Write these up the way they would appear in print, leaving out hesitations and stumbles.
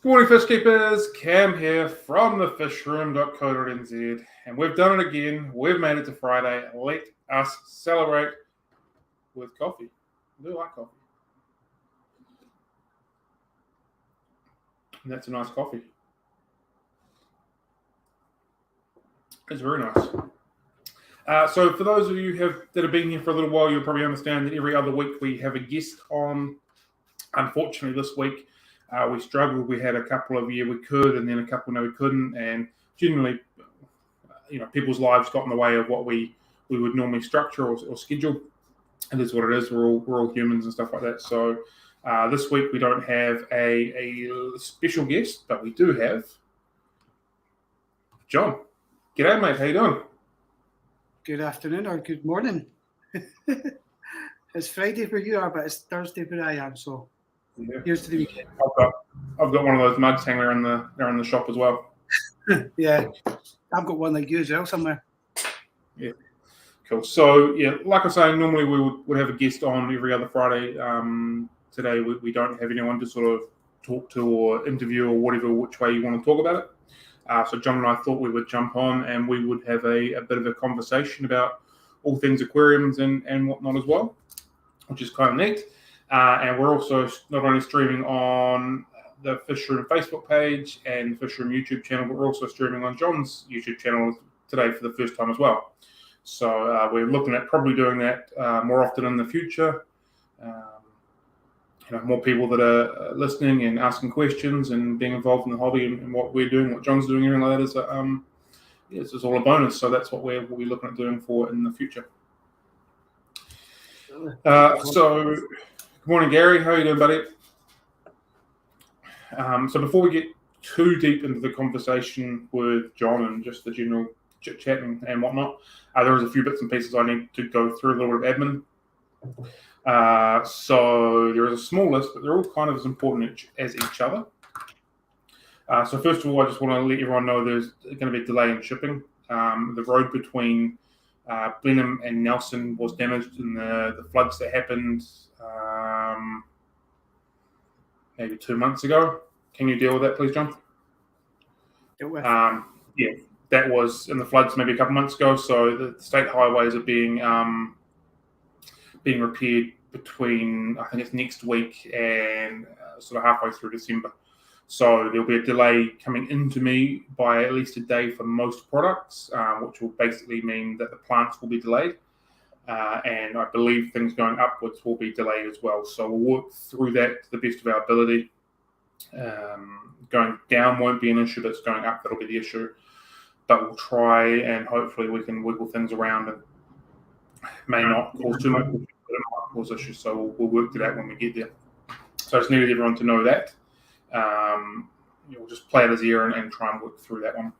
Good morning, fish keepers. Cam here from thefishroom.co.nz, and we've done it again. We've made it to Friday. Let us celebrate with coffee. I do like coffee. And that's a nice coffee. It's very nice. So for those of you that have been here for a little while, you'll probably understand that every other week we have a guest on. Unfortunately, this week we struggled. We had a couple of we could, and then a couple we couldn't, and generally, people's lives got in the way of what we would normally structure or schedule. It is what it is. We're all humans and stuff like that. So this week we don't have a special guest, but we do have John. G'day, mate. How you doing? Good afternoon or good morning. It's Friday where you are, but it's Thursday where I am. So here's to the weekend. I've got one of those mugs hanging around the shop as well. Yeah, I've got one like you as well somewhere. Yeah, cool. So like I say, normally we would have a guest on every other Friday. Today we don't have anyone to sort of talk to or interview or which way you want to talk about it. So John and I thought we would jump on and we would have a bit of a conversation about all things aquariums and whatnot as well, which is kind of neat. And we're also not only streaming on the Fish Room Facebook page and Fish Room YouTube channel, but we're also streaming on John's YouTube channel today for the first time as well. So we're looking at probably doing that more often in the future. More people that are listening and asking questions and being involved in the hobby and what we're doing, what John's doing, everything like that is all a bonus. So that's what we'll be looking at doing for in the future. So good morning, Gary. How are you doing, buddy? So before we get too deep into the conversation with John and just the general chit-chat and whatnot, there is a few bits and pieces I need to go through, a little bit of admin. So there is a small list, but they're all kind of as important as each other. So first of all, I just want to let everyone know there's going to be a delay in shipping. The road between Blenheim and Nelson was damaged in the floods that happened maybe 2 months ago. Can you deal with that, please, John? That was in the floods maybe a couple months ago. So the state highways are being repaired between, I think it's next week and sort of halfway through December. So there'll be a delay coming into me by at least a day for most products, which will basically mean that the plants will be delayed. And I believe things going upwards will be delayed as well. So we'll work through that to the best of our ability. Going down won't be an issue, but it's going up that'll be the issue. But we'll try and hopefully we can wiggle things around and may not cause too much, but it might cause issues. So we'll work to that when we get there. So I just needed everyone to know that. We'll just play it as ear and try and work through that one.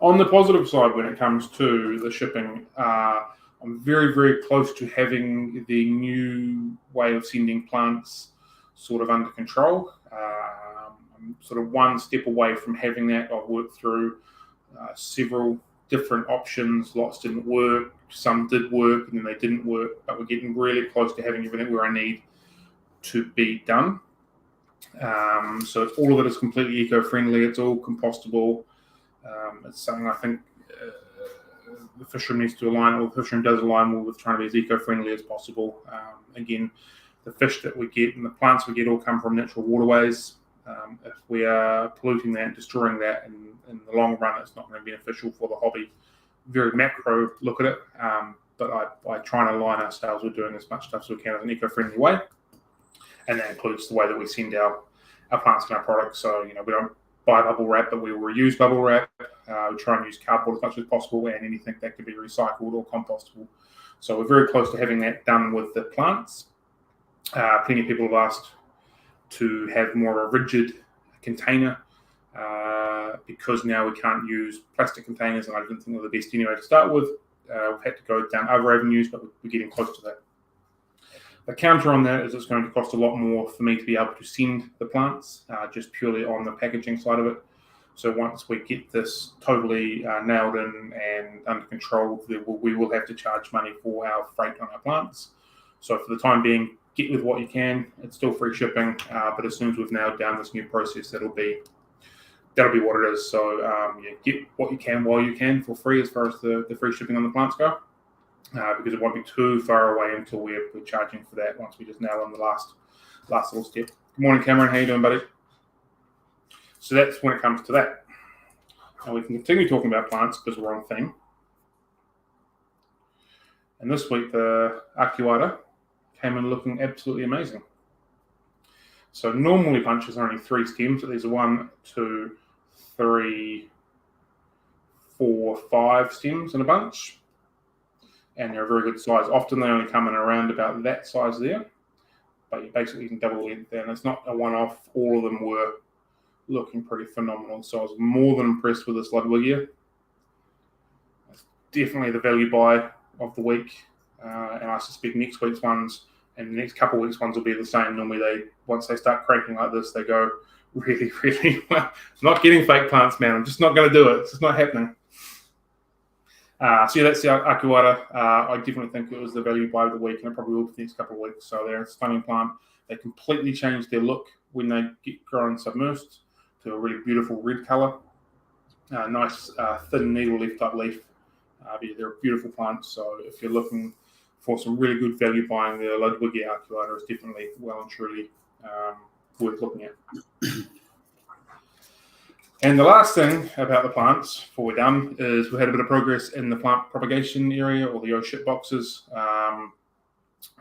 On the positive side, when it comes to the shipping, I'm very, very close to having the new way of sending plants sort of under control. I'm sort of one step away from having that. I've worked through several different options. Lots didn't work. Some did work and then they didn't work. But we're getting really close to having everything where I need to be done. So all of it is completely eco-friendly. It's all compostable. It's something I think the fish room needs to align, or the fish room does align with trying to be as eco-friendly as possible. Again, the fish that we get and the plants we get all come from natural waterways. If we are polluting that and destroying that in the long run, it's not going to be beneficial for the hobby. Very macro look at it, but I try and align ourselves with doing as much stuff as we can in an eco-friendly way. And that includes the way that we send our plants and our products. So, we don't buy bubble wrap, but we will reuse bubble wrap. We try and use cardboard as much as possible and anything that can be recycled or compostable. So we're very close to having that done with the plants. Plenty of people have asked to have more of a rigid container because now we can't use plastic containers, and I didn't think they were the best anyway to start with. We've had to go down other avenues, but we're getting close to that. The counter on that is it's going to cost a lot more for me to be able to send the plants, just purely on the packaging side of it. So once we get this totally nailed in and under control, we will have to charge money for our freight on our plants. So for the time being, get with what you can. It's still free shipping, but as soon as we've nailed down this new process, that'll be what it is. So get what you can while you can for free as far as the free shipping on the plants go, because it won't be too far away until we're charging for that once we just nail on the last little step. Good morning, Cameron. How you doing, buddy? So that's when it comes to that. And we can continue talking about plants because we're on theme. And this week, the Acuata came in looking absolutely amazing. So normally bunches are only 3 stems, but these are 1, 2, 3, 4, 5 stems in a bunch. And they're a very good size. Often they only come in around about that size there, but you basically can double length there. And it's not a one-off. All of them were looking pretty phenomenal. So I was more than impressed with this Ludwigia. It's definitely the value buy of the week, and I suspect next week's ones and the next couple of weeks ones will be the same. Normally, once they start cranking like this, they go really, really well. I'm not getting fake plants, man. I'm just not going to do it. It's just not happening. So yeah, that's the Acuata. I definitely think it was the value buy of the week, and it probably will for the next couple of weeks. So they're a stunning plant. They completely change their look when they get grown submersed to a really beautiful red color. Nice thin needle leaf type leaf. They're a beautiful plant, so if you're looking for some really good value buying, the Ludwigia Acuata is definitely well and truly worth looking at. And the last thing about the plants before we're done is we had a bit of progress in the plant propagation area, or the ship boxes.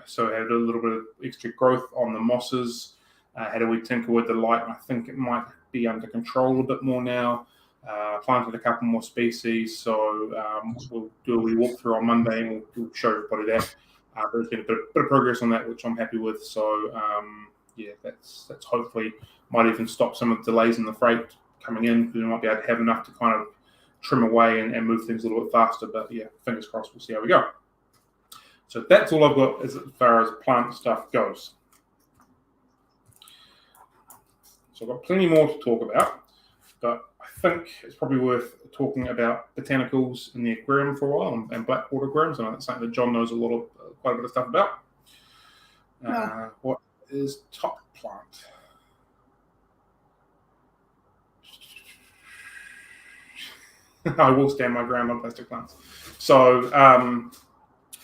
So we had a little bit of extra growth on the mosses. Had a wee tinker with the light, and I think it might be under control a bit more now. Planted a couple more species, so we'll do a wee walkthrough on Monday and we'll show everybody that. But there's been a bit of progress on that, which I'm happy with. So yeah, that's hopefully might even stop some of the delays in the freight coming in, because we might be able to have enough to kind of trim away and move things a little bit faster. But yeah, fingers crossed, we'll see how we go. So that's all I've got as far as plant stuff goes. So I've got plenty more to talk about, but I think it's probably worth talking about botanicals in the aquarium for a while, and blackwater aquariums. I know that's something that John knows quite a bit of stuff about. What is top plant? I will stand my ground on plastic plants. So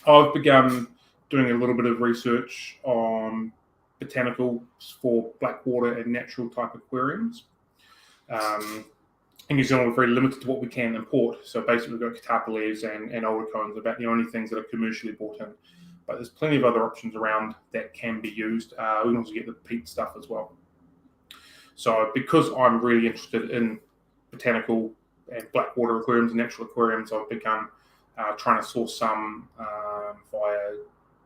I've begun doing a little bit of research on botanicals for blackwater and natural type aquariums. In New Zealand, we're very limited to what we can import. So basically, we've got catappa leaves and older cones, about the only things that are commercially bought in. But there's plenty of other options around that can be used. We can also get the peat stuff as well. So because I'm really interested in botanical and blackwater aquariums and natural aquariums, I've begun trying to source some via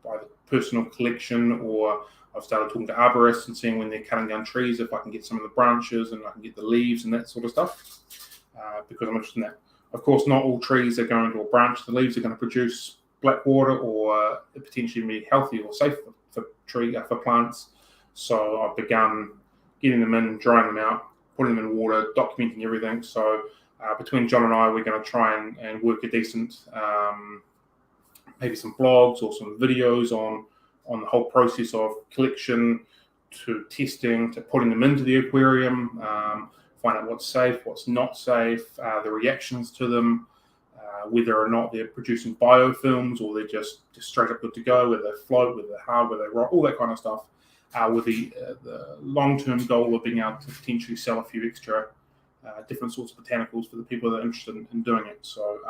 the personal collection, or I've started talking to arborists and seeing when they're cutting down trees if I can get some of the branches and I can get the leaves and that sort of stuff, because I'm interested in that. Of course, not all trees are going to a branch. The leaves are going to produce blackwater, or potentially be healthy or safe for plants. So I've begun getting them in, drying them out, putting them in water, documenting everything. So between John and I, we're going to try and work a decent, maybe some blogs or some videos on the whole process of collection to testing to putting them into the aquarium, find out what's safe, what's not safe, the reactions to them, whether or not they're producing biofilms or they're just straight up good to go, whether they float, whether they're hard, whether they rock, all that kind of stuff, with the long-term goal of being able to potentially sell a few extra different sorts of botanicals for the people that are interested in doing it. So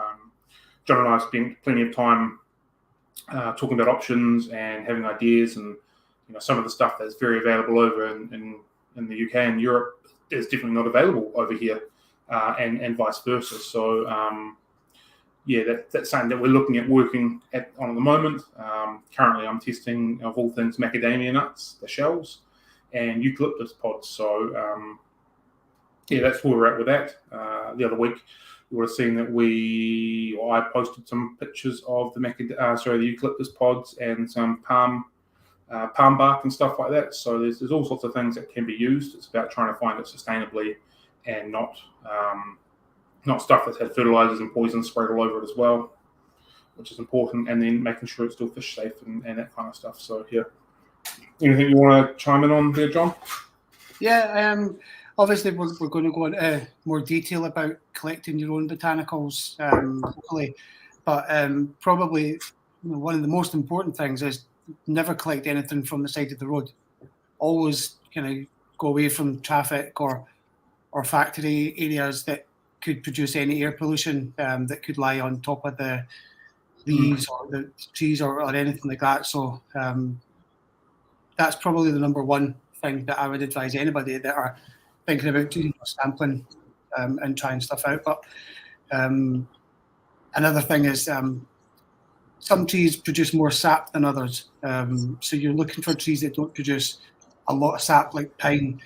John and I have spent plenty of time talking about options and having ideas, and some of the stuff that's very available over in the UK and Europe is definitely not available over here, and vice versa. So yeah, that's something that we're looking at working on at the moment. Currently, I'm testing, of all things, macadamia nuts, the shells, and eucalyptus pods. So yeah, that's where we're at with that. The other week, you would have seen that I posted some pictures of the eucalyptus pods and some palm bark and stuff like that. So there's all sorts of things that can be used. It's about trying to find it sustainably and not stuff that's had fertilizers and poisons sprayed all over it as well, which is important. And then making sure it's still fish safe and that kind of stuff. So yeah, Anything you want to chime in on there, John? Yeah, obviously we're going to go into more detail about collecting your own botanicals, hopefully, but probably one of the most important things is never collect anything from the side of the road. Always kind of go away from traffic or factory areas that could produce any air pollution that could lie on top of the leaves or the trees or anything like that. So that's probably the number one thing that I would advise anybody that are thinking about doing sampling and trying stuff out. But another thing is some trees produce more sap than others. So you're looking for trees that don't produce a lot of sap, like pine.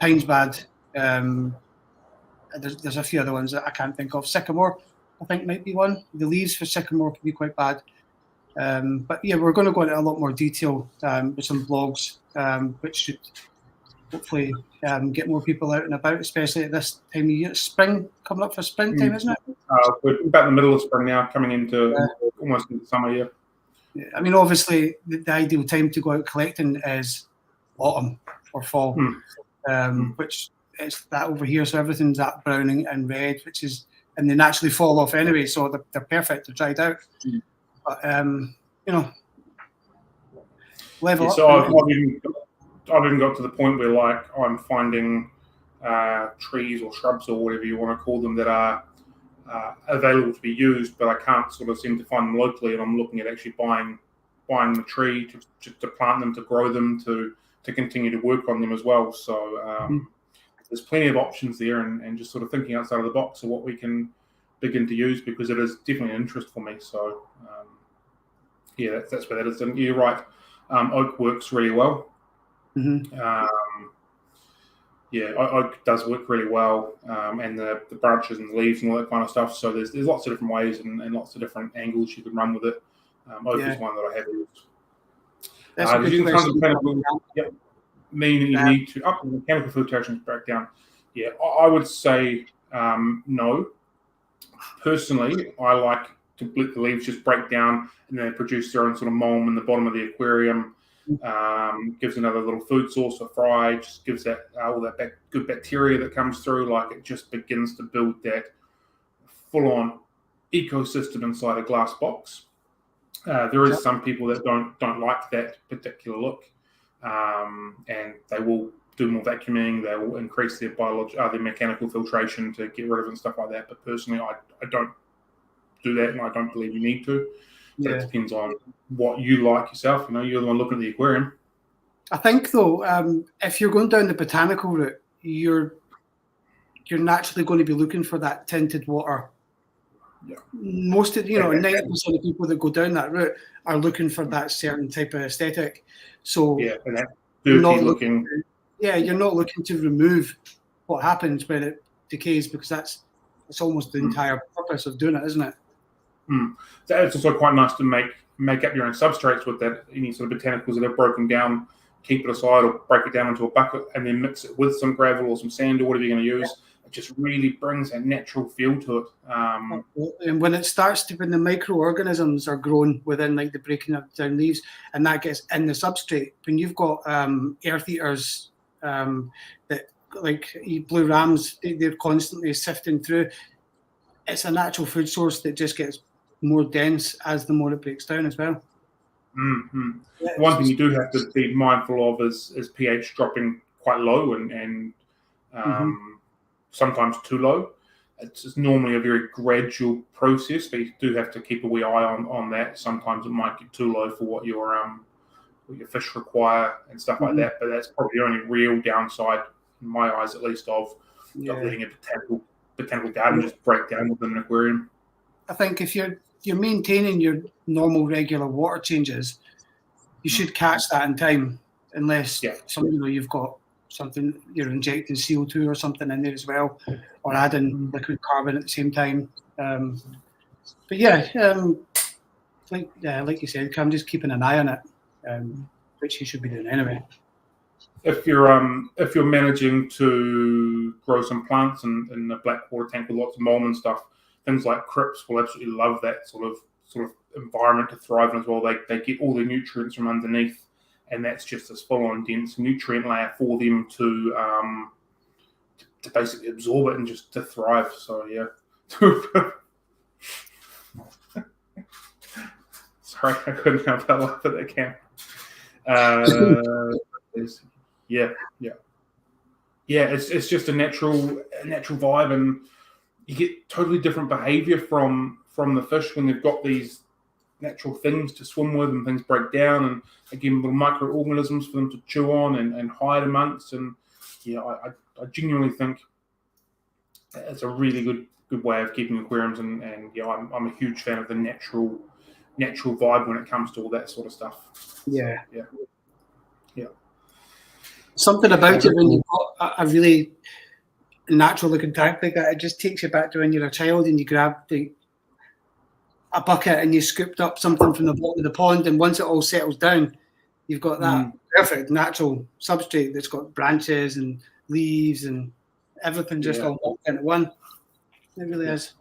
Pine's bad. There's a few other ones that I can't think of. Sycamore, I think, might be one. The leaves for sycamore can be quite bad. But yeah, we're going to go into a lot more detail with some blogs, which should hopefully get more people out and about, especially at this time of year. Spring, coming up for springtime, isn't it? We're about in the middle of spring now, coming into almost into summer, yeah. I mean, obviously, the ideal time to go out collecting is autumn or fall, which it's that over here. So everything's that browning and red, and they naturally fall off anyway, so they're perfect. They're dried out. But level up. So I've even got to the point where, like, I'm finding trees or shrubs or whatever you want to call them that are available to be used, but I can't sort of seem to find them locally, and I'm looking at actually buying the tree to plant them, to grow them, to continue to work on them as well. So there's plenty of options there, and just sort of thinking outside of the box of what we can begin to use, because it is definitely an interest for me. So yeah, that's where that is. And you're right, oak works really well. Yeah, oak does work really well, and the branches and the leaves and all that kind of stuff. So there's lots of different ways and lots of different angles you can run with it. Oak is one that I have used. That's a good question. Mean that you need to up the mechanical filtration breakdown. Yeah, I would say no. Personally, I like to let the leaves just break down and then produce their own sort of mold in the bottom of the aquarium. Gives another little food source for fry. Just gives that all that good bacteria that comes through. Like, it just begins to build that full-on ecosystem inside a glass box. There is some people that don't like that particular look, and they will do more vacuuming. They will increase their their mechanical filtration to get rid of it and stuff like that. But personally, I don't do that, and I don't believe you need to. So it depends on what you like yourself. You're the one looking at the aquarium. I think, though, if you're going down the botanical route, you're naturally going to be looking for that tinted water. Yeah. Most of 90% of people that go down that route are looking for that certain type of aesthetic. So and that dirty looking. You're not looking to remove what happens when it decays, because it's almost the entire purpose of doing it, isn't it? So it's also quite nice to make up your own substrates with that. Any sort of botanicals that are broken down, keep it aside or break it down into a bucket and then mix it with some gravel or some sand or whatever you're going to use. It just really brings a natural feel to it. And when it starts when the microorganisms are grown within, like, the breaking up down leaves, and that gets in the substrate, when you've got earth eaters that, like blue rams, they're constantly sifting through. It's a natural food source that just gets more dense as the more it breaks down as well. One thing you do have to be mindful of is pH dropping quite low and sometimes too low. It's normally a very gradual process, but you do have to keep a wee eye on that. Sometimes it might get too low for what your fish require and stuff like that. But that's probably the only real downside, in my eyes at least, of letting a botanical garden just break down within an aquarium. I think if you're maintaining your normal regular water changes, you should catch that in time, unless you've got something, you're injecting CO2 or something in there as well, or adding liquid carbon at the same time. But like you said, I'm just keeping an eye on it, which you should be doing anyway. If you're managing to grow some plants in a black water tank with lots of mold and stuff, things like crypts will absolutely love that sort of environment to thrive in as well. They get all the nutrients from underneath, and that's just this full-on dense nutrient layer for them to basically absorb it and just to thrive. So yeah. Sorry, I couldn't help but laugh at that camera. Yeah. It's just a natural vibe, and you get totally different behavior from the fish when they've got these natural things to swim with and things break down, and again little microorganisms for them to chew on and hide amongst. And yeah, I genuinely think it's a really good way of keeping aquariums, and yeah, I'm a huge fan of the natural vibe when it comes to all that sort of stuff. Yeah. So, yeah. Something about it when you've got a really natural looking tank like that, it just takes you back to when you're a child and you grabbed a bucket and you scooped up something from the bottom of the pond, and once it all settles down, you've got that perfect natural substrate that's got branches and leaves and everything just all walked into one. It really is.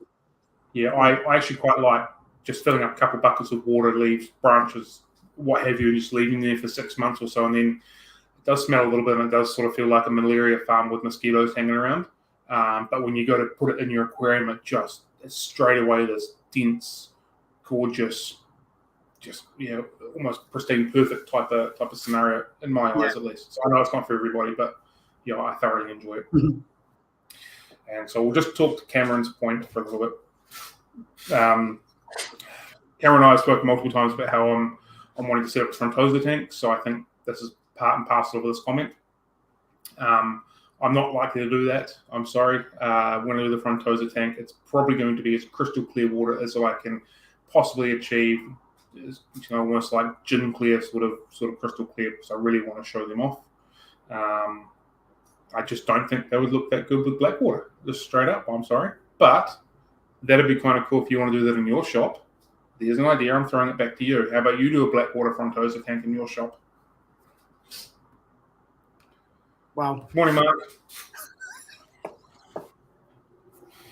Yeah, I actually quite like just filling up a couple of buckets of water, leaves, branches, what have you, and just leaving them there for 6 months or so, and then it does smell a little bit, and it does sort of feel like a malaria farm with mosquitoes hanging around. But when you go to put it in your aquarium, it's straight away this dense, gorgeous, just almost pristine, perfect type of scenario in my eyes, at least. So I know it's not for everybody, but I thoroughly enjoy it. Mm-hmm. And so we'll just talk to Cameron's point for a little bit. Cameron and I have spoken multiple times about how I'm wanting to set up a Frontosa tank, so I think this is part and parcel of this comment. I'm not likely to do that. I'm sorry. When I do the Frontosa tank, it's probably going to be as crystal clear water as I can possibly achieve. Almost like gin clear, sort of crystal clear, because I really want to show them off. I just don't think they would look that good with black water, just straight up. I'm sorry. But that'd be kind of cool if you want to do that in your shop. There's an idea. I'm throwing it back to you. How about you do a black water Frontosa tank in your shop? Wow. Morning, Mark.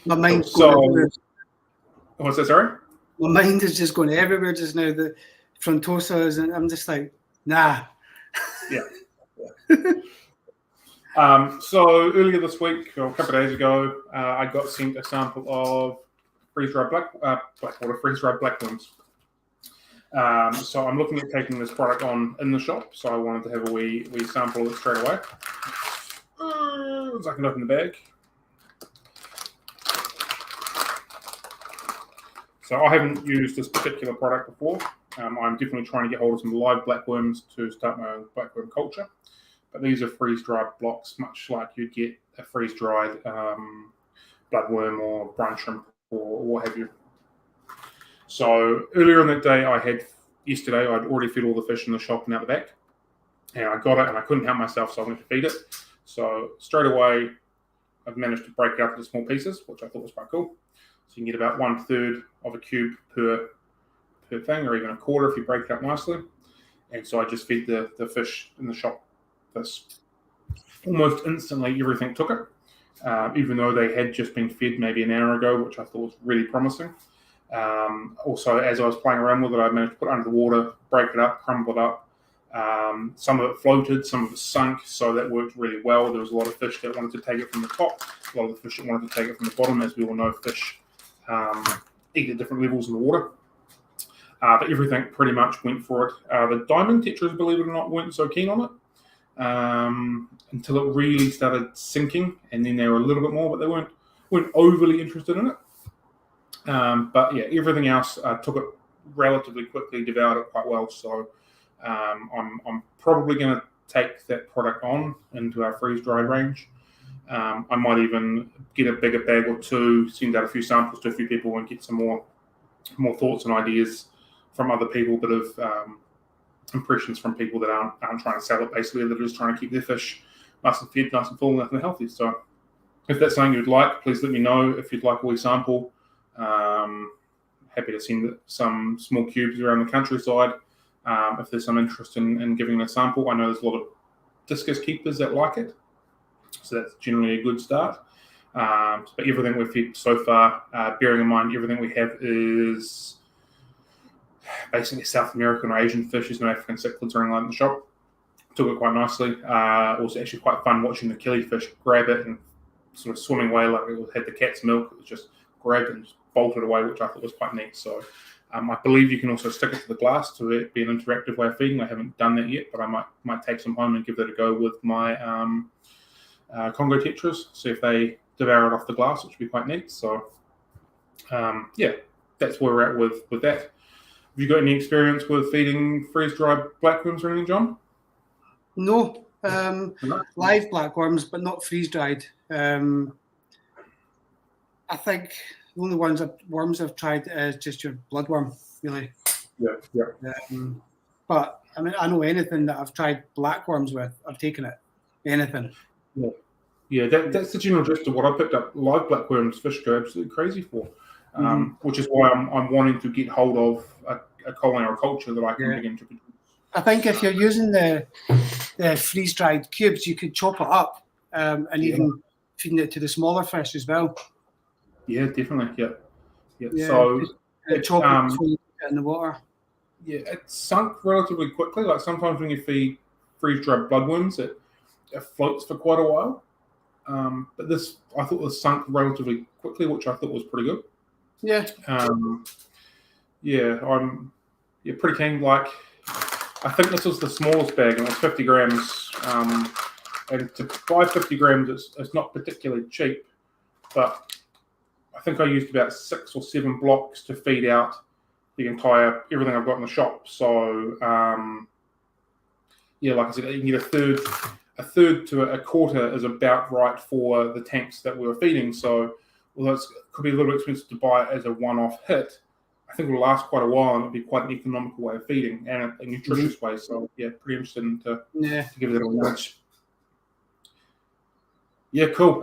My mind's going everywhere. What's that, sorry? My mind is just going everywhere just now. The Frontosas, and I'm just like, nah. Yeah. So earlier this week, or a couple of days ago, I got sent a sample of freeze-dried freeze-dried blackworms. So I'm looking at taking this product on in the shop. So I wanted to have a wee sample of it straight away. So I can open the bag. So I haven't used this particular product before. I'm definitely trying to get hold of some live blackworms to start my own blackworm culture. But these are freeze-dried blocks, much like you'd get a freeze-dried bloodworm or brine shrimp or what have you. So earlier on that day, yesterday, I'd already fed all the fish in the shop and out the back. And I got it and I couldn't help myself, so I went to feed it. So straight away, I've managed to break it up into small pieces, which I thought was quite cool. So you can get about 1/3 of a cube per thing, or even a quarter if you break it up nicely. And so I just fed the fish in the shop this. Almost instantly, everything took it, even though they had just been fed maybe an hour ago, which I thought was really promising. Also, as I was playing around with it, I managed to put it under the water, break it up, crumble it up. Some of it floated, some of it sunk, so that worked really well. There was a lot of fish that wanted to take it from the top, a lot of the fish that wanted to take it from the bottom. As we all know, fish eat at different levels in the water. But everything pretty much went for it. The diamond tetras, believe it or not, weren't so keen on it until it really started sinking, and then they were a little bit more, but they weren't overly interested in it. But yeah, everything else took it relatively quickly, devoured it quite well. So I'm probably going to take that product on into our freeze-dried range. I might even get a bigger bag or two, send out a few samples to a few people, and get some more thoughts and ideas from other people, bit of impressions from people that aren't trying to sell it, basically, that are just trying to keep their fish nice and fed, nice and full, nice and healthy. So if that's something you'd like, please let me know. If you'd like a wee sample, happy to send some small cubes around the countryside. If there's some interest in giving a sample, I know there's a lot of discus keepers that like it, so that's generally a good start. But everything we've fed so far, bearing in mind everything we have is basically South American or Asian fish. There's no African cichlids or anything like in the shop. took it quite nicely. It was actually quite fun watching the killifish grab it and sort of swimming away like it had the cat's milk. It was just grabbed and just bolted away, which I thought was quite neat. So I believe you can also stick it to the glass to be an interactive way of feeding. I haven't done that yet, but I might take some home and give that a go with my Congo tetras, see if they devour it off the glass, which would be quite neat. So yeah, that's where we're at with that. Have you got any experience with feeding freeze-dried blackworms or anything, John? No, live blackworms, but not freeze-dried. I think the only worms I've tried is just your bloodworm, really. Yeah. But I mean, I know anything that I've tried blackworms with, I've taken it. Anything. Yeah. That's the general gist of what I picked up. Live blackworms, fish go absolutely crazy for, which is why I'm wanting to get hold of a colony or a culture that I can begin to produce. I think if you're using the freeze-dried cubes, you could chop it up and even feeding it to the smaller fish as well. Yeah, definitely. Yeah. So chop it before you put it in the water. Yeah, it sunk relatively quickly. Like sometimes when you feed freeze-dried bloodworms, it floats for quite a while. But this, I thought, was sunk relatively quickly, which I thought was pretty good. Yeah. I'm pretty keen. Like, I think this was the smallest bag, and it was 50 grams. And to buy 50 grams, it's not particularly cheap, but I think I used about 6 or 7 blocks to feed out the entire everything I've got in the shop. So like I said, you can get a third to a quarter is about right for the tanks that we were feeding. So although it could be a little bit expensive to buy it as a one-off hit, I think it'll last quite a while and it'll be quite an economical way of feeding and a nutritious way. So yeah, pretty interested to give it a nudge. Yeah, cool.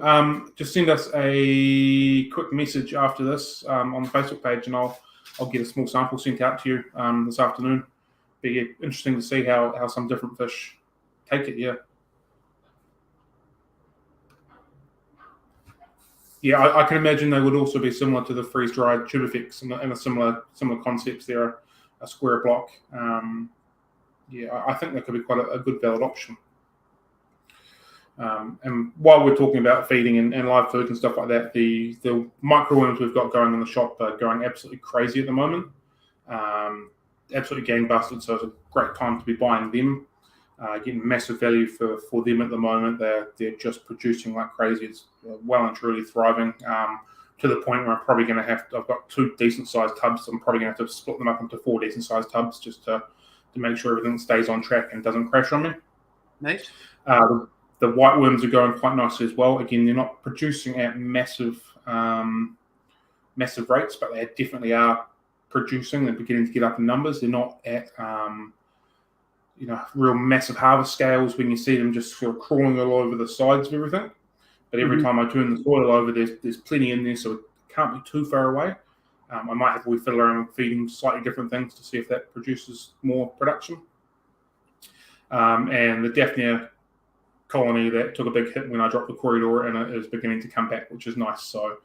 Just send us a quick message after this on the Facebook page, and I'll get a small sample sent out to you this afternoon. Be interesting to see how some different fish take it. Yeah, I can imagine they would also be similar to the freeze-dried tubifex and a similar concepts there, a square block. I think that could be quite a good valid option. And while we're talking about feeding and live food and stuff like that, the microworms we've got going in the shop are going absolutely crazy at the moment. Absolutely gangbusters, so it's a great time to be buying them. Getting massive value for them at the moment. They're just producing like crazy. It's well and truly thriving to the point where I'm probably going to I've got 2 decent sized tubs. So I'm probably going to have to split them up into 4 decent sized tubs just to make sure everything stays on track and doesn't crash on me. Nice. The white worms are going quite nicely as well. Again, they're not producing at massive rates, but they definitely are producing. They're beginning to get up in numbers. They're not at real massive harvest scales when you see them just sort of crawling all over the sides of everything. But every time I turn the soil over, there's plenty in there, so it can't be too far away. I might have to fiddle around feeding slightly different things to see if that produces more production. And the Daphnia colony that took a big hit when I dropped the corridor, and it is beginning to come back, which is nice. So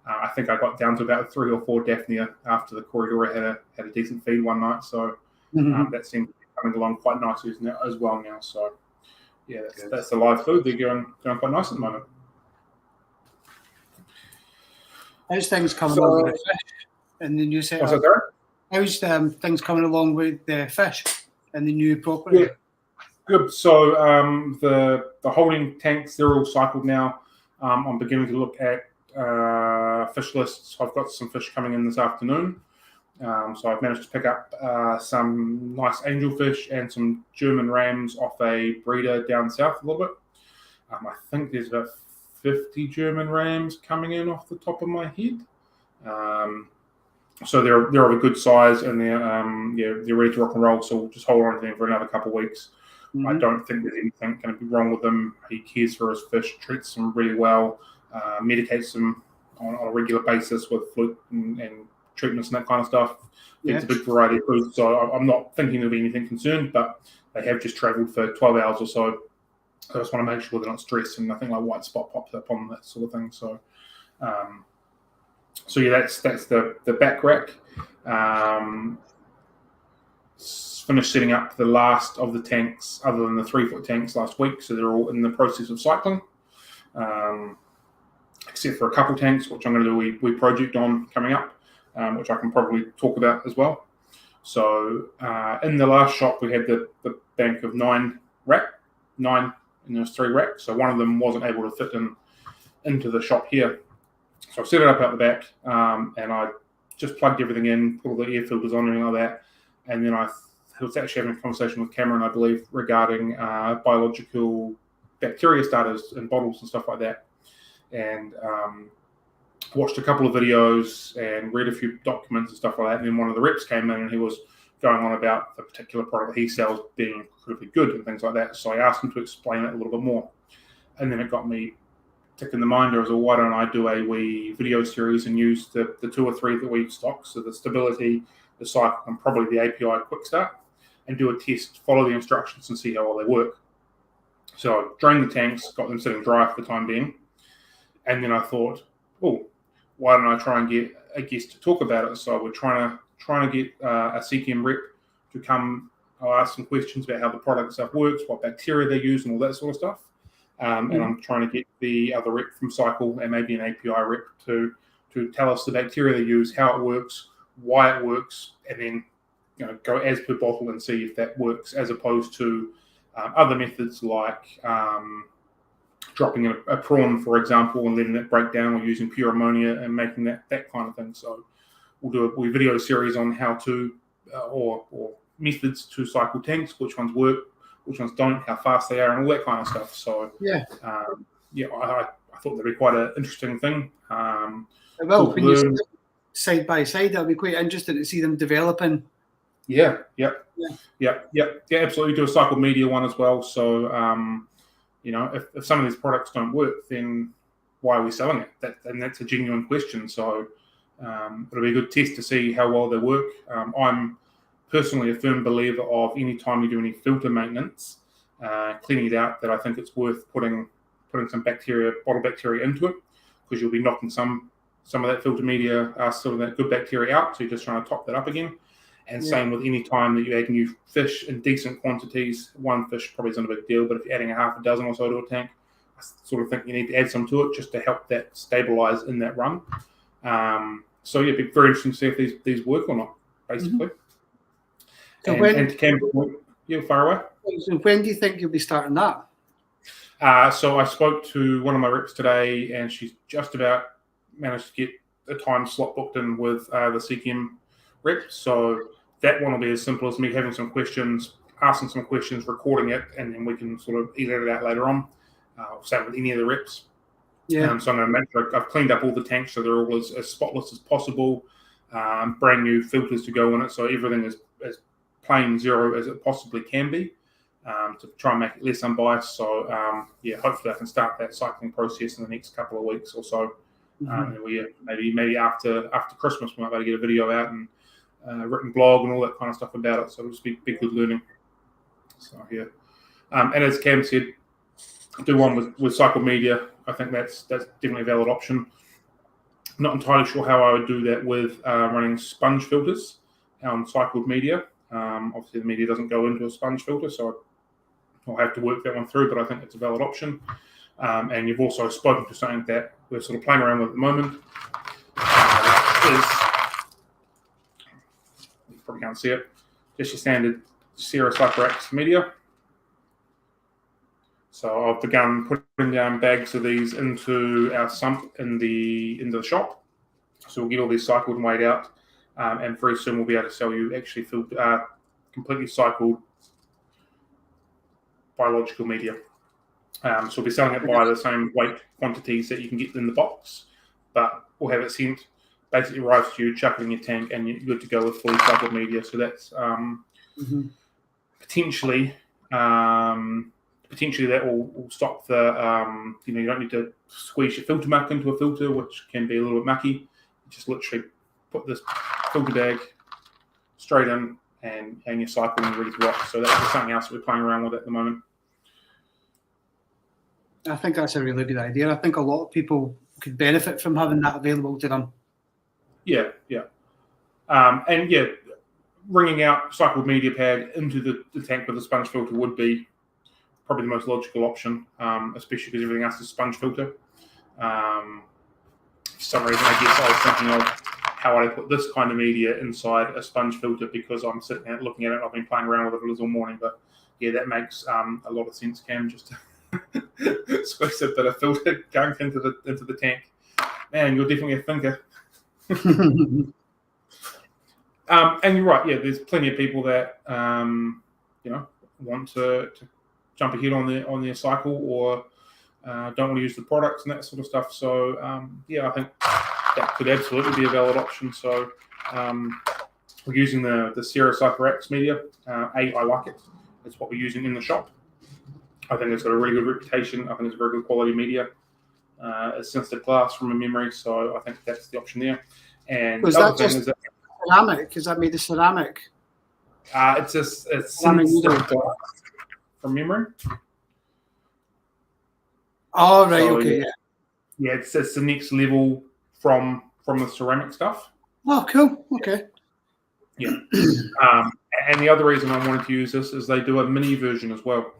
I think I got down to about 3 or 4 Daphnia after the corridor had a decent feed one night. So that seems to be coming along quite nicely as well now. So yeah, that's the live food. They're going quite nice at the moment. How's things coming along with the fish and the new setup? How's things coming along with the fish and the new property? Yeah. Good. So the holding tanks, they're all cycled now. I'm beginning to look at fish lists. I've got some fish coming in this afternoon. So I've managed to pick up some nice angelfish and some German rams off a breeder down south a little bit. I think there's about 50 German rams coming in off the top of my head. So they're of a good size and they're ready to rock and roll. So we'll just hold on to them for another couple of weeks. I don't think there's anything going to be wrong with them. He cares for his fish, treats them really well, medicates them on a regular basis with fluid and treatments and that kind of stuff. It's a big variety of food, so I'm not thinking there'll be anything concerned, but they have just travelled for 12 hours or so. I just want to make sure they're not stressed and nothing like white spot pops up on that sort of thing. So, that's the back rack. finished setting up the last of the tanks, other than the 3-foot tanks, last week. So they're all in the process of cycling, except for a couple tanks, which I'm going to do a wee project on coming up, which I can probably talk about as well. So in the last shop, we had the bank of 9, and there was 3 racks. So one of them wasn't able to fit into the shop here. So I set it up out the back, and I just plugged everything in, put all the air filters on, and everything like that. And then I was actually having a conversation with Cameron, I believe, regarding biological bacteria starters in bottles and stuff like that. And watched a couple of videos and read a few documents and stuff like that. And then one of the reps came in and he was going on about the particular product that he sells being incredibly good and things like that. So I asked him to explain it a little bit more. And then it got me ticking the mind. I was like, why don't I do a wee video series and use the 2 or 3 that we stock, so the stability, the cycle, and probably the API quick start, and do a test, follow the instructions and see how well they work. So I drained the tanks, got them sitting dry for the time being. And then I thought, oh, why don't I try and get a guest to talk about it? So we're trying to get a CTM rep to come. I'll ask some questions about how the product itself works, what bacteria they use, and all that sort of stuff. And I'm trying to get the other rep from Cycle and maybe an API rep to tell us the bacteria they use, how it works, why it works, and then go as per bottle and see if that works, as opposed to other methods like dropping in a prawn, for example, and letting it break down, or using pure ammonia and making that kind of thing. So we'll do a video series on how to or methods to cycle tanks, which ones work, which ones don't, how fast they are, and all that kind of stuff. So I thought that'd be quite an interesting thing. Well, when you sit side by side, that'll be quite interesting to see them developing. Yeah, absolutely. Do a cycle media one as well. So if some of these products don't work, then why are we selling it? And that's a genuine question. So it'll be a good test to see how well they work. I'm personally a firm believer of any time you do any filter maintenance, cleaning it out, that I think it's worth putting some bottle bacteria into it, because you'll be knocking some of that filter media, some of that good bacteria out. So you're just trying to top that up again. And same with any time that you add new fish in decent quantities. One fish probably isn't a big deal, but if you're adding a half a dozen or so to a tank, I sort of think you need to add some to it just to help that stabilize in that run. It'd be very interesting to see if these work or not, basically. So far away. So when do you think you'll be starting that? So I spoke to one of my reps today, and she's just about managed to get a time slot booked in with the CTM rep. So that one will be as simple as me having some questions, asking some questions, recording it, and then we can sort of edit it out later on. Same with any of the reps. Yeah. So I'm going to make sure I've cleaned up all the tanks so they're all as spotless as possible. Brand new filters to go in it, so everything is as plain zero as it possibly can be, to try and make it less unbiased. So hopefully I can start that cycling process in the next couple of weeks or so. And maybe after Christmas we might be able to get a video out and written blog and all that kind of stuff about it. So it'll just be good learning. So and as Cam said, do one with cycle media. I think that's definitely a valid option. Not entirely sure how I would do that with running sponge filters on cycled media. Obviously, the media doesn't go into a sponge filter, so I'll have to work that one through, but I think it's a valid option. And you've also spoken to something that we're sort of playing around with at the moment. You probably can't see it. Just your standard Sierra Cyclorax media. So I've begun putting down bags of these into our sump in the shop. So we'll get all these cycled and weighed out, and very soon we'll be able to sell you actually completely cycled biological media. So we'll be selling it by the same weight quantities that you can get in the box, but we'll have it sent, basically arrives to you, chuck it in your tank, and you're good to go with fully cycled media. So that's potentially that will stop the, you don't need to squeeze your filter muck into a filter, which can be a little bit mucky. You just literally put this filter bag straight in and your cycle and ready to rock. So that's something else that we're playing around with at the moment. I think that's a really good idea. I think a lot of people could benefit from having that available to them. Yeah. wringing out cycled media pad into the tank with a sponge filter would be probably the most logical option, especially because everything else is sponge filter. For some reason, I guess I was thinking of how I put this kind of media inside a sponge filter because I'm sitting there looking at it. I've been playing around with it all morning, but yeah, that makes a lot of sense, Cam, just to squeeze a bit of filter gunk into the tank. Man, you're definitely a thinker. And you're right. Yeah, there's plenty of people that want to jump ahead on their cycle or don't want to use the products and that sort of stuff. So I think that could absolutely be a valid option. So we're using the Sierra Cypher X media. I like it. It's what we're using in the shop. I think it's got a really good reputation. I think it's a very good quality media. It's sensitive glass from a memory, so I think that's the option there. And was that just ceramic? Is that made of ceramic? It's sensitive glass from memory. Oh, right, so, okay. Yeah, it's the next level from the ceramic stuff. Oh, cool. Okay. Yeah. And the other reason I wanted to use this is they do a mini version as well.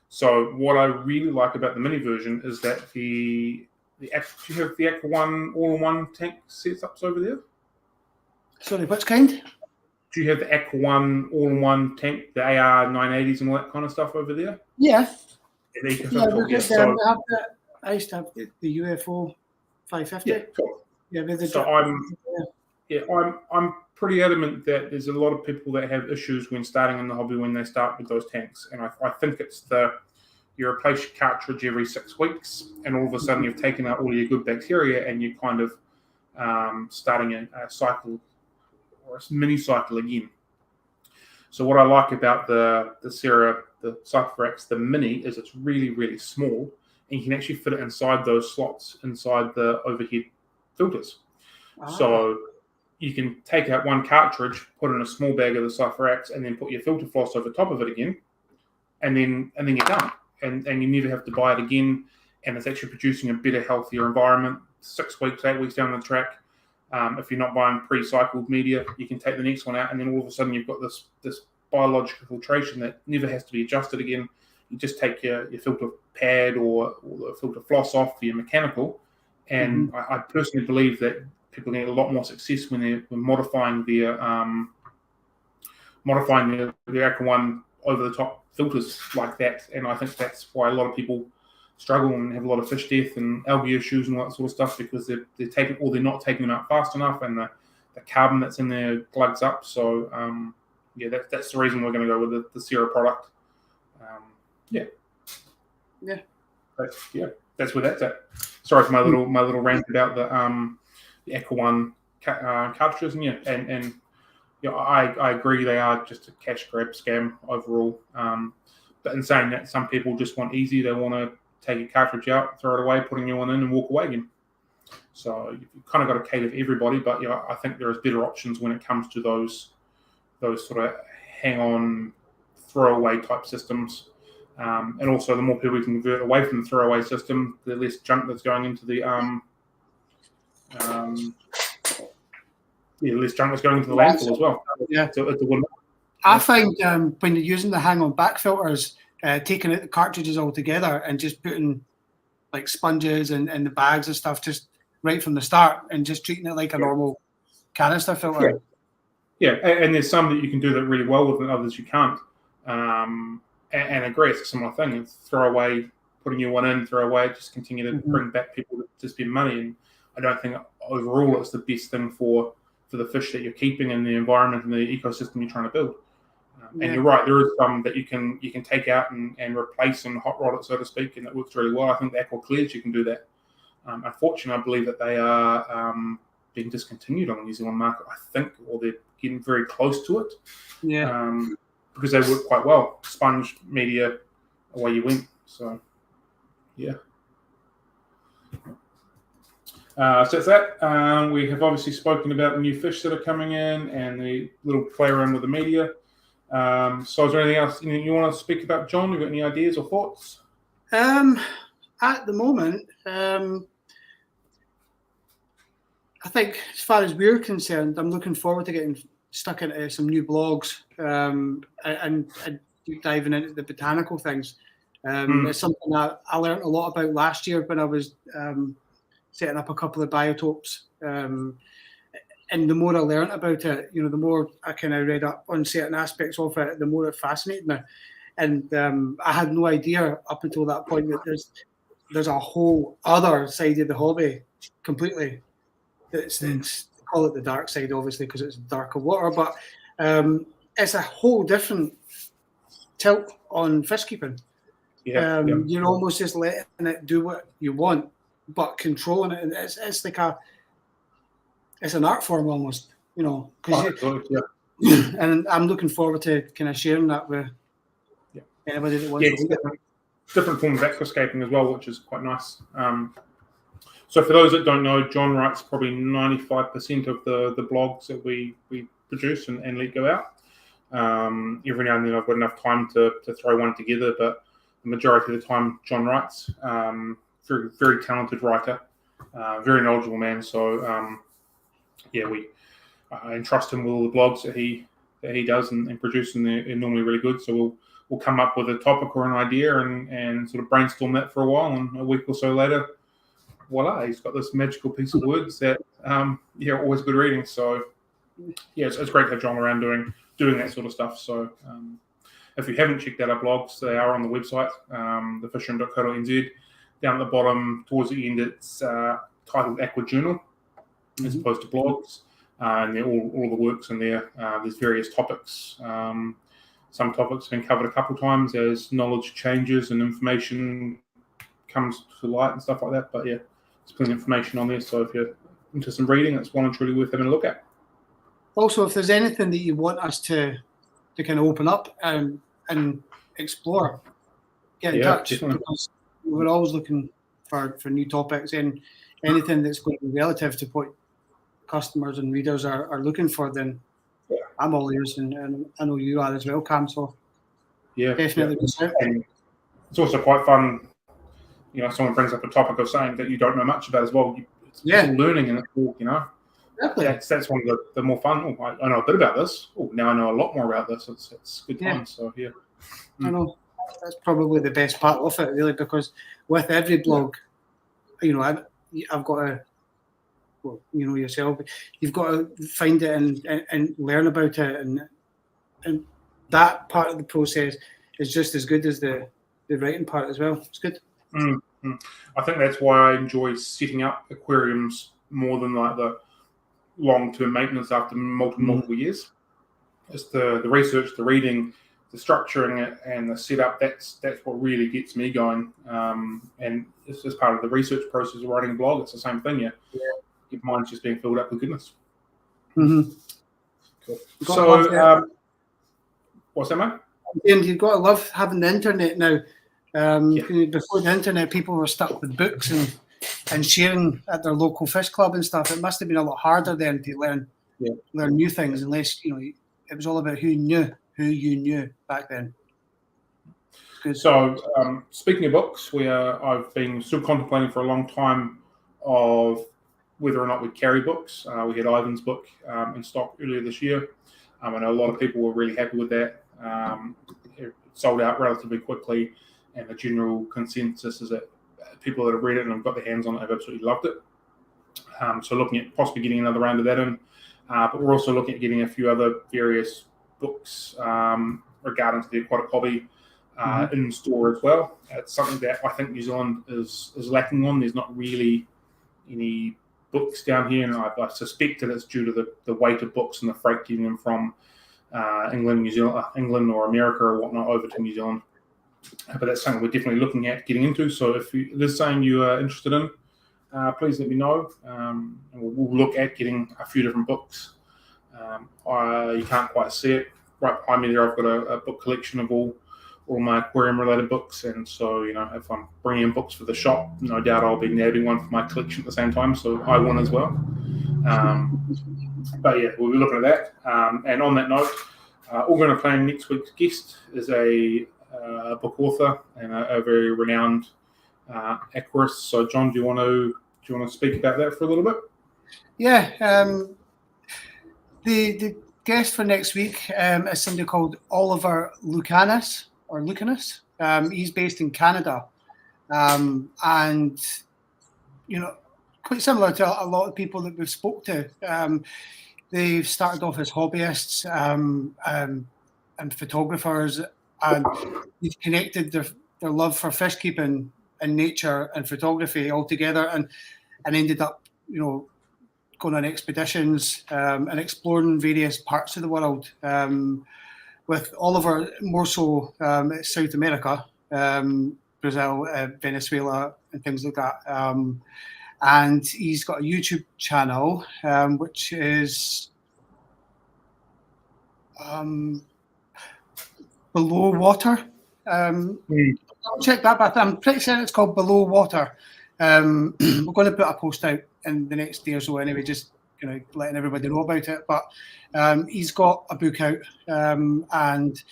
So what I really like about the mini version is that do you have the Aqua One all-in-one tank setups over there? Sorry, which kind? Do you have the Aqua One all-in-one tank, the AR 980s and all that kind of stuff over there? Yeah. I used to have the UFO 550. Yeah, cool. Yeah, I'm pretty adamant that there's a lot of people that have issues when starting in the hobby when they start with those tanks, and I think it's you replace your cartridge every 6 weeks, and all of a sudden you've taken out all your good bacteria, and you're kind of starting a cycle or a mini cycle again. So what I like about the Sierra, the Cypher X, the Mini, is it's really, really small, and you can actually fit it inside those slots inside the overhead filters. So you can take out one cartridge, put in a small bag of the Cypher X, and then put your filter floss over top of it again, and then you're done. And you never have to buy it again, and it's actually producing a better, healthier environment 6 weeks, 8 weeks down the track. If you're not buying pre-cycled media, you can take the next one out, and then all of a sudden you've got this biological filtration that never has to be adjusted again. You just take your filter pad or the filter floss off for your mechanical, and I personally believe that people get a lot more success when they're modifying their Aqua One over-the-top filters like that, and I think that's why a lot of people struggle and have a lot of fish death and algae issues and all that sort of stuff, because they're not taking them out fast enough, and the carbon that's in there glugs up. So that's the reason we're going to go with the Sierra product. That's where that's at. Sorry for my little rant about the Aqua One cartridges, and I agree they are just a cash grab scam overall. But in saying that, some people just want easy. They want to take a cartridge out, throw it away, put a new one in, and walk away again. So you've kind of got to cater for everybody. But I think there is better options when it comes to those sort of hang-on, throwaway type systems. And also, the more people we can convert away from the throwaway system, the less junk that's going into the less junk that's going into the landfill as well. Yeah, it's a win. I find when you're using the hang-on back filters, taking out the cartridges altogether and just putting like sponges and the bags and stuff just right from the start, and just treating it like a normal canister filter. Yeah, and there's some that you can do that really well with, and others you can't. And I agree, it's a similar thing. It's throw away, put a new one in, throw away, just continue to bring back people to spend money. And I don't think overall it's the best thing for the fish that you're keeping in the environment and the ecosystem you're trying to build. And you're right, there is some that you can take out and replace and hot rod it, so to speak, and it works really well. I think the Aqua Clears, you can do that. Unfortunately, I believe that they are being discontinued on the New Zealand market, I think, or they're getting very close to it. Yeah. Because they work quite well. Sponge media, away you went. So, yeah. So that's that. We have obviously spoken about the new fish that are coming in and the little play around with the media. So is there anything else you want to speak about, John? You got any ideas or thoughts? At the moment, I think as far as we're concerned, I'm looking forward to getting stuck into some new blogs and deep diving into the botanical things. It's something that I learned a lot about last year when I was setting up a couple of biotopes. And the more I learned about it, the more I kind of read up on certain aspects of it, the more it fascinated me. And I had no idea up until that point that there's a whole other side of the hobby completely. It's call it the dark side, obviously, because it's darker water, but it's a whole different tilt on fish keeping. You're almost just letting it do what you want, but controlling it. And it's like it's an art form almost, and I'm looking forward to kind of sharing that with anybody that wants to do it. Different form of aquascaping as well, which is quite nice. So for those that don't know, John writes probably 95% of the blogs that we produce and let go out. Every now and then I've got enough time to throw one together, but the majority of the time John writes. Very, very talented writer, very knowledgeable man. So I entrust him with all the blogs that he does and produce, and they're normally really good. So we'll come up with a topic or an idea and sort of brainstorm that for a while, and a week or so later, voila, he's got this magical piece of words that always good reading. So it's great to have John around doing that sort of stuff. So if you haven't checked out our blogs, they are on the website, thefishroom.co.nz. Down at the bottom towards the end, it's titled Aqua Journal as opposed to blogs, and they're all the works in there. There's various topics. Some topics have been covered a couple of times as knowledge changes and information comes to light and stuff like that. But there's plenty of information on there. So if you're into some reading, it's one that's really worth having a look at. Also, if there's anything that you want us to kind of open up and explore, get in touch. Definitely. Because we're always looking for new topics, and anything that's going to be relative to what customers and readers are looking for, then I'm all ears, and I know you are as well, Cam. So definitely. And it's also quite fun. Someone brings up a topic of something that you don't know much about as well. It's all learning, and it's all, Exactly. That's one of the more fun. Oh, I know a bit about this. Oh, now I know a lot more about this. It's good fun. So I know that's probably the best part of it, really, because with every blog, I've got to. Well, yourself, you've got to find it and learn about it, and that part of the process is just as good as the writing part as well. It's good. I think that's why I enjoy setting up aquariums more than like the long-term maintenance after multiple years. It's the research, the reading, the structuring it, and the setup. That's what really gets me going. And it's just part of the research process of writing a blog. It's the same thing. Your mind's just being filled up with goodness. Mm-hmm. Cool. So, what's that, mate? And you've got to love having the internet now. Before the internet, people were stuck with books and sharing at their local fish club and stuff. It must have been a lot harder then to learn new things, unless it was all about who you knew back then. Good. So, speaking of books, I've been still contemplating for a long time of whether or not we'd carry books. We had Ivan's book in stock earlier this year. I know a lot of people were really happy with that. It sold out relatively quickly, and the general consensus is that people that have read it and have got their hands on it have absolutely loved it. So looking at possibly getting another round of that in. But we're also looking at getting a few other various books regarding to the aquatic hobby in store as well. It's something that I think New Zealand is lacking on. There's not really any books down here, and I suspect that it's due to the weight of books and the freight getting them from England or America or whatnot over to New Zealand. But that's something we're definitely looking at getting into. So if it is something you are interested in, please let me know. And we'll look at getting a few different books. You can't quite see it. Right behind me there, I've got a book collection of all my aquarium-related books. And so, if I'm bringing in books for the shop, no doubt I'll be nabbing one for my collection at the same time. So I want as well. But we'll be looking at that. And on that note, we're going to plan next week's guest is a book author and a very renowned aquarist. So, John, do you want to speak about that for a little bit? Yeah. The guest for next week is somebody called Oliver Lucanis. He's based in Canada, and quite similar to a lot of people that we've spoke to. They've started off as hobbyists and photographers, and they've connected their love for fish keeping and nature and photography all together, and ended up, going on expeditions and exploring various parts of the world. With Oliver, more so South America, Brazil, Venezuela, and things like that. And he's got a YouTube channel, which is Below Water. I'll check that, but I'm pretty certain it's called Below Water. We're going to put a post out in the next day or so anyway, just letting everybody know about it. But he's got a book out, and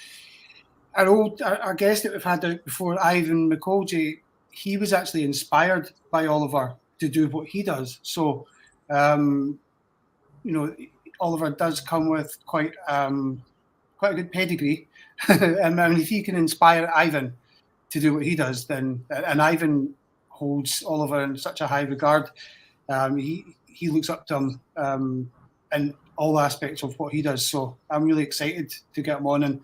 our guest that we've had out before, Ivan McColgy, he was actually inspired by Oliver to do what he does. So, Oliver does come with quite a good pedigree, and if he can inspire Ivan to do what he does, then and Ivan holds Oliver in such a high regard. He looks up to him in all aspects of what he does. So I'm really excited to get him on and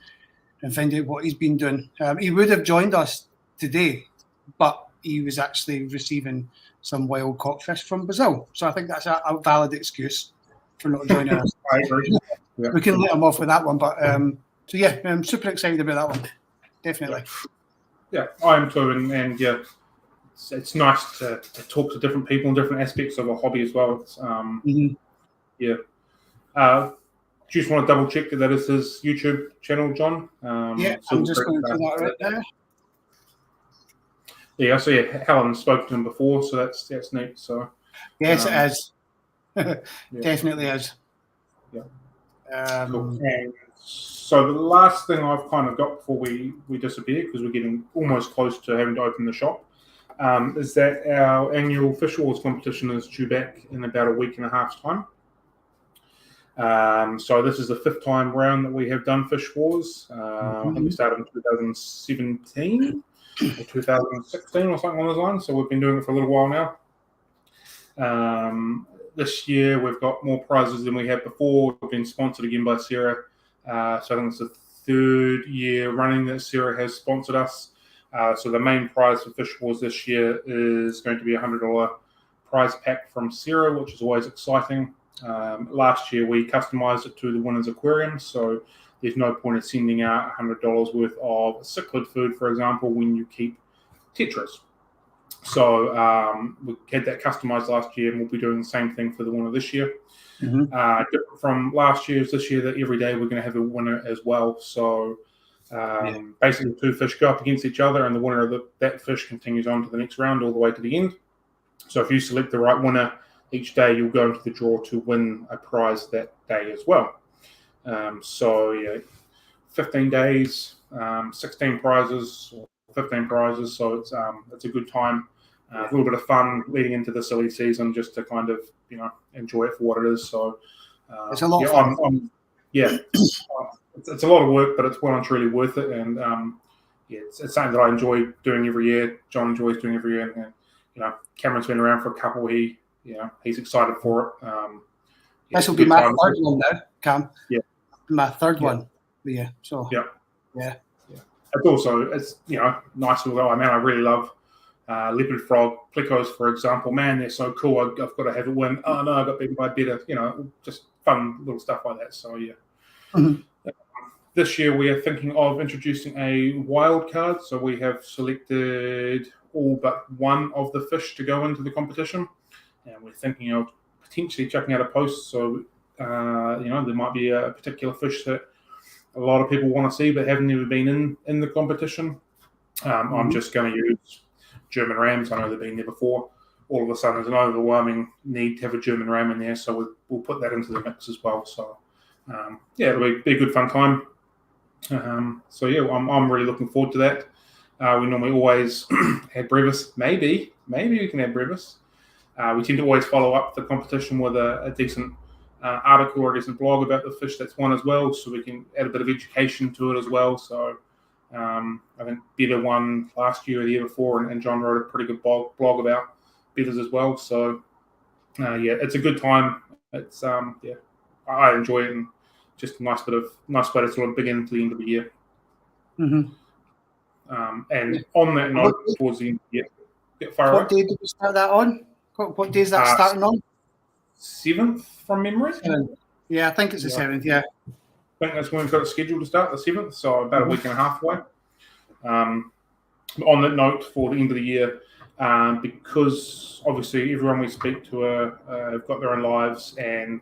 find out what he's been doing. He would have joined us today, but he was actually receiving some wild caught fish from Brazil. So I think that's a valid excuse for not joining us. I agree. Yeah. We can let him off with that one. But so yeah, I'm super excited about that one. Definitely. Yeah, I am too. And yeah, it's nice to talk to different people in different aspects of a hobby as well. It's, yeah. Just want to double check that is his YouTube channel, John. Yeah, I'm just going to do that right now. Yeah, so yeah, Helen spoke to him before, so that's neat. So yes, it is. Definitely is. Yeah. Cool. And so the last thing I've kind of got before we disappear, because we're getting almost close to having to open the shop, is that our annual Fish Wars competition is due back in about a week and a half's time. So this is the 5th time round that we have done Fish Wars. I think we started in 2017 or 2016 or something along those lines. So we've been doing it for a little while now. This year we've got more prizes than we had before. We've been sponsored again by Sarah. So I think it's the 3rd year running that Sarah has sponsored us. So the main prize for Fish Wars this year is going to be a $100 prize pack from Sarah, which is always exciting. Last year we customized it to the winner's aquarium, so there's no point in sending out $100 worth of cichlid food, for example, when you keep tetras. So we had that customized last year, and we'll be doing the same thing for the winner this year. Different from last year's, this year that every day we're going to have a winner as well. So basically 2 fish go up against each other, and the winner of that fish continues on to the next round all the way to the end. So if you select the right winner each day, you'll go into the draw to win a prize that day as well. So yeah, 15 days, 16 prizes, or 15 prizes. So it's a good time, a little bit of fun leading into the silly season, just to kind of enjoy it for what it is. So it's a lot of fun. It's a lot of work, but it's well and truly worth it. And it's something that I enjoy doing every year. John enjoys doing every year, and Cameron's been around for a couple. He's excited for it. This will be my 3rd one now, Cam. Yeah, my 3rd one. Yeah. So yeah. It's also nice to go. I really love leopard frog plecos, for example. Man, they're so cool. I've got to have a win. Oh no, I got beaten by better. Just fun little stuff like that. So yeah. This year we are thinking of introducing a wild card. So we have selected all but one of the fish to go into the competition. And we're thinking of potentially chucking out a post. So, there might be a particular fish that a lot of people want to see but haven't ever been in the competition. I'm just going to use German rams. I know they've been there before. All of a sudden, there's an overwhelming need to have a German ram in there. So we'll put that into the mix as well. So, it'll be a good fun time. So, yeah, I'm really looking forward to that. We normally always have brevis. Maybe we can have brevis. We tend to always follow up the competition with a decent article or a decent blog about the fish that's won as well, so we can add a bit of education to it as well. So I think Better won last year or the year before, and John wrote a pretty good blog about betters as well. So yeah, it's a good time. It's yeah, I enjoy it, and just a nice way to sort of begin to the end of the year. Mm-hmm. And on that note, towards the end of the year, what day did we start that on? What day is that starting on? 7th from memory. 7th. Yeah, I think it's the 7th. Yeah, I think that's when we've got it scheduled to start, the 7th. So about a week and a half away. On that note, for the end of the year, because obviously everyone we speak to have got their own lives, and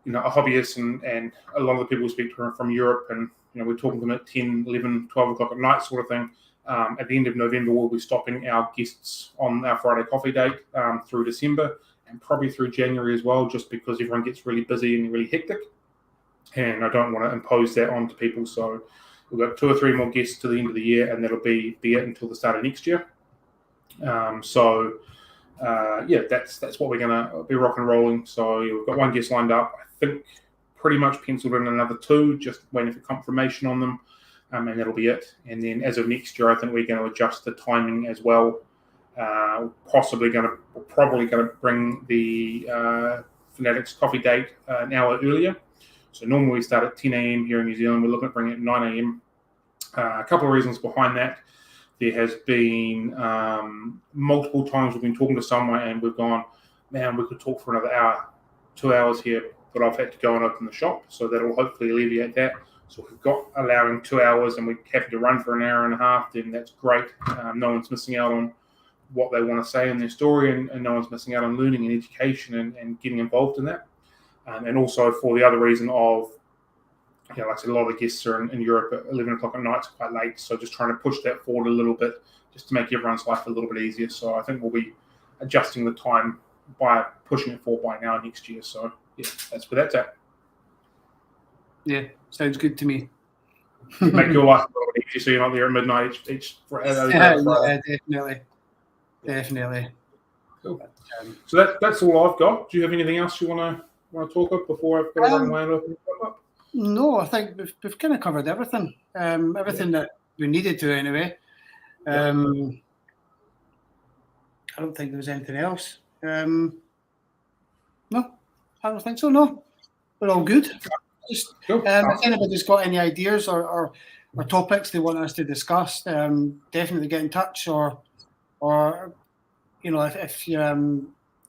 hobbyists and a lot of the people we speak to are from Europe, and we're talking to them at 10, 11, 12 o'clock at night sort of thing. At the end of November, we'll be stopping our guests on our Friday coffee date through December, and probably through January as well, just because everyone gets really busy and really hectic. And I don't want to impose that onto people. So we've got 2 or 3 more guests to the end of the year, and that'll be it until the start of next year. Yeah, that's what we're going to be rock and rolling. So we've got 1 guest lined up. I think pretty much penciled in another 2, just waiting for confirmation on them. And that'll be it. And then as of next year, I think we're going to adjust the timing as well. We're probably going to bring the Finatics coffee date an hour earlier. So normally we start at 10 a.m. here in New Zealand. We're looking at bringing it at 9 a.m. A couple of reasons behind that. There has been multiple times we've been talking to someone and we've gone, man, we could talk for another hour, 2 hours here, but I've had to go and open the shop. So that'll hopefully alleviate that. So if we've got allowing 2 hours and we have to run for an hour and a half, then that's great. No one's missing out on what they want to say in their story, and no one's missing out on learning and education and getting involved in that. And also for the other reason of, like I said, a lot of the guests are in Europe at 11 o'clock at night. It's quite late. So just trying to push that forward a little bit just to make everyone's life a little bit easier. So I think we'll be adjusting the time by pushing it forward by now next year. So yeah, that's where that's at. Yeah, sounds good to me. Make your life a little bit easier so you're not there at midnight each yeah, definitely. Cool. So that's all I've got. Do you have anything else you want to talk about before I've got to run away and open it up? No, I think we've kind of covered everything. Everything that we needed to anyway. I don't think there was anything else. No, I don't think so. No, we're all good. Just, cool. If anybody's got any ideas or topics they want us to discuss, definitely get in touch. Or if you're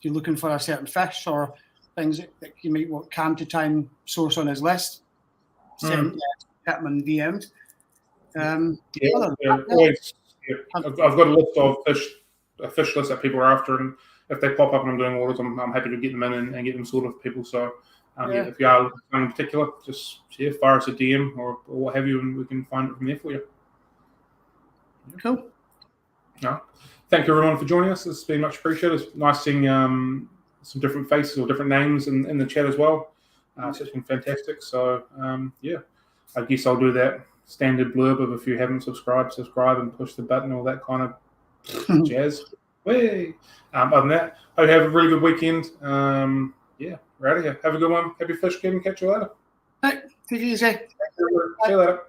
looking for a certain fish or things that you might want Cam to try and source on his list, send him in DMs. Always. Yeah. I've got a list of fish list that people are after, and if they pop up and I'm doing orders, I'm happy to get them in and get them sorted for people. So if you are looking for something in particular, just fire us a DM or what have you, and we can find it from there for you. Cool. No. Thank you everyone for joining us. It's been much appreciated. It's nice seeing some different faces or different names in the chat as well. So it's been fantastic. So I guess I'll do that standard blurb of if you haven't subscribe and push the button, all that kind of jazz. Way. Other than that, hope you have a really good weekend. We're out of here. Have a good one. Happy fish, Kevin. Catch you later. Right, take it easy. See you later.